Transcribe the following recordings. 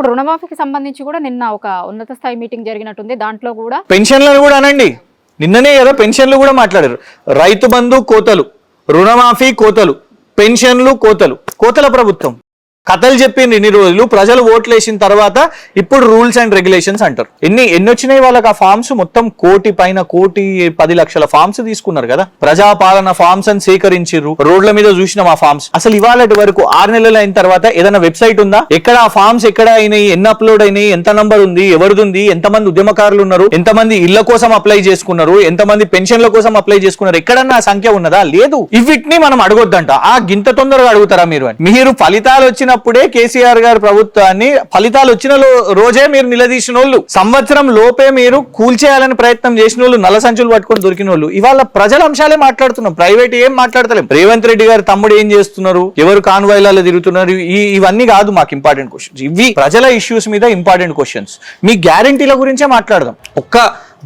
ఇప్పుడు రుణమాఫీకి సంబంధించి కూడా నిన్న ఒక ఉన్నత స్థాయి మీటింగ్ జరిగినట్టుంది. దాంట్లో కూడా పెన్షన్లను కూడా అనండి, నిన్ననే కదా పెన్షన్లు కూడా మాట్లాడారు. రైతు బంధు కోతలు, రుణమాఫీ కోతలు, పెన్షన్లు కోతలు. కోతల ప్రభుత్వం కథలు చెప్పింది ఇన్ని రోజులు. ప్రజలు ఓట్లు వేసిన తర్వాత ఇప్పుడు రూల్స్ అండ్ రెగ్యులేషన్స్ అంటారు. ఎన్ని వచ్చినాయి వాళ్ళకి ఆ ఫార్మ్స్? మొత్తం 1,10,00,000 ఫార్మ్స్ తీసుకున్నారు కదా. ప్రజాపాలన ఫార్మ్స్ అని సేకరించారు. రోడ్ల మీద చూసినాం ఆ ఫార్మ్స్. అసలు ఇవాళ వరకు 6 నెలలు అయిన తర్వాత ఏదైనా వెబ్సైట్ ఉందా? ఎక్కడ ఆ ఫార్మ్స్ ఎక్కడ అయినాయి, ఎన్ని అప్లోడ్ అయినాయి, ఎంత నంబర్ ఉంది, ఎవరిది ఉంది, ఎంతమంది ఉద్యమకారులు ఉన్నారు, ఎంతమంది ఇళ్ల కోసం అప్లై చేసుకున్నారు, ఎంతమంది పెన్షన్ల కోసం అప్లై చేసుకున్నారు, ఎక్కడన్నా సంఖ్య ఉన్నదా? లేదు. ఇవిటిని మనం అడగొద్దంట. ఆ గింత తొందరగా అడుగుతారా మీరు అని? మీరు ఫలితాలు వచ్చినప్పుడే కేసీఆర్ గారి ప్రభుత్వాన్ని ఫలితాలు వచ్చిన రోజే మీరు నిలదీసిన వాళ్ళు, సంవత్సరం లోపే మీరు కూల్చేయాలని ప్రయత్నం చేసిన వాళ్ళు, నల్ల సంచులు పట్టుకొని దొరికిన వాళ్ళు. ఇవాళ ప్రజల అంశాలే మాట్లాడుతున్నాం, ప్రైవేట్ ఏం మాట్లాడతలేం. రేవంత్ రెడ్డి గారు తమ్ముడు ఏం చేస్తున్నారు, ఎవరు కాన్వాయిలలో తిరుగుతున్నారు, ఇవన్నీ కాదు మాకు ఇంపార్టెంట్ క్వశ్చన్స్. ఇవి ప్రజల ఇష్యూస్ మీద ఇంపార్టెంట్ క్వశ్చన్స్. మీ గ్యారంటీల గురించే మాట్లాడదాం. ఒక్క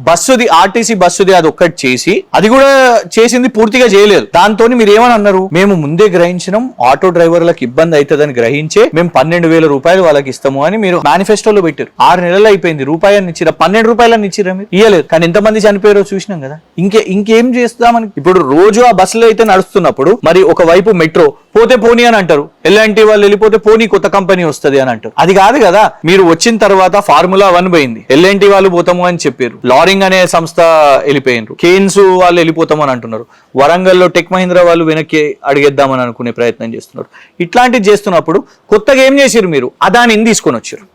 బస్సుది, ఆర్టీసీ బస్సుది అది ఒక్కటి చేసి, అది కూడా చేసింది పూర్తిగా చేయలేదు. దాంతో మీరు ఏమని అన్నారు? మేము ముందే గ్రహించినాం, ఆటో డ్రైవర్లకు ఇబ్బంది అవుతుందని గ్రహించే మేము 12,000 రూపాయలు వాళ్ళకి ఇస్తాము అని మీరు మేనిఫెస్టోలో పెట్టారు. 6 నెలలు అయిపోయింది. రూపాయలు ఇచ్చిరా? 12 రూపాయలని ఇచ్చిరా? మీరు ఇయ్యలేదు. కానీ ఎంతమంది చనిపోయారో చూసినాం కదా. ఇంకేం చేస్తామని. ఇప్పుడు రోజు ఆ బస్సులో అయితే నడుస్తున్నప్పుడు మరి ఒకవైపు మెట్రో పోతే పోనీ అని అంటారు, ఎల్ఎన్టీ వాళ్ళు వెళ్ళిపోతే పోనీ కొత్త కంపెనీ వస్తుంది అని అంటారు. అది కాదు కదా. మీరు వచ్చిన తర్వాత ఫార్ములా 1 పోయింది, ఎల్ఎన్టీ వాళ్ళు పోతాము అని చెప్పారు, లారింగ్ అనే సంస్థ వెళ్ళిపోయినారు, కేన్స్ వాళ్ళు వెళ్ళిపోతామని అంటున్నారు, వరంగల్లో టెక్ మహీంద్రా వాళ్ళు వెనక్కి అడిగేద్దామని అనుకునే ప్రయత్నం చేస్తున్నారు. ఇట్లాంటివి చేస్తున్నప్పుడు కొత్తగా ఏం చేశారు? మీరు అదానిని తీసుకొని వచ్చారు.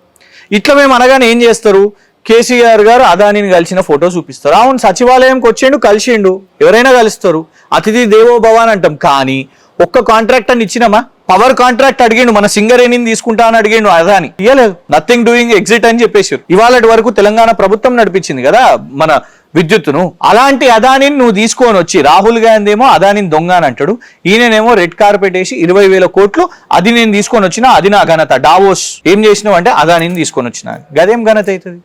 ఇట్లా మేము అనగానే ఏం చేస్తారు? కేసీఆర్ గారు అదానిని కలిసిన ఫోటో చూపిస్తారు. అవును, సచివాలయంకి వచ్చిండు, కలిసిండు, ఎవరైనా కలుస్తారు, అతిథి దేవో భవ అని అంటాం. కానీ ఒక్క కాంట్రాక్ట్ అని ఇచ్చినామా? పవర్ కాంట్రాక్ట్ అడిగిండు, మన సింగరేణిని తీసుకుంటా అని అడిగిండు, అదాని ఇయ్యలేదు. నథింగ్ డూయింగ్, ఎగ్జిట్ అని చెప్పేసారు. ఇవాళ వరకు తెలంగాణ ప్రభుత్వం నడిపించింది కదా మన విద్యుత్తును. అలాంటి అదానిని నువ్వు తీసుకొని వచ్చి, రాహుల్ గాంధీ ఏమో అదానిని దొంగ అని అంటాడు, ఈయనేమో రెడ్ కార్పెట్ వేసి 20,000 కోట్లు అది నేను తీసుకొని వచ్చినా, అది నా ఘనత. డావోస్ ఏం చేసినావు అంటే అదానిని తీసుకొని వచ్చినా. గదేం ఘనత అవుతుంది?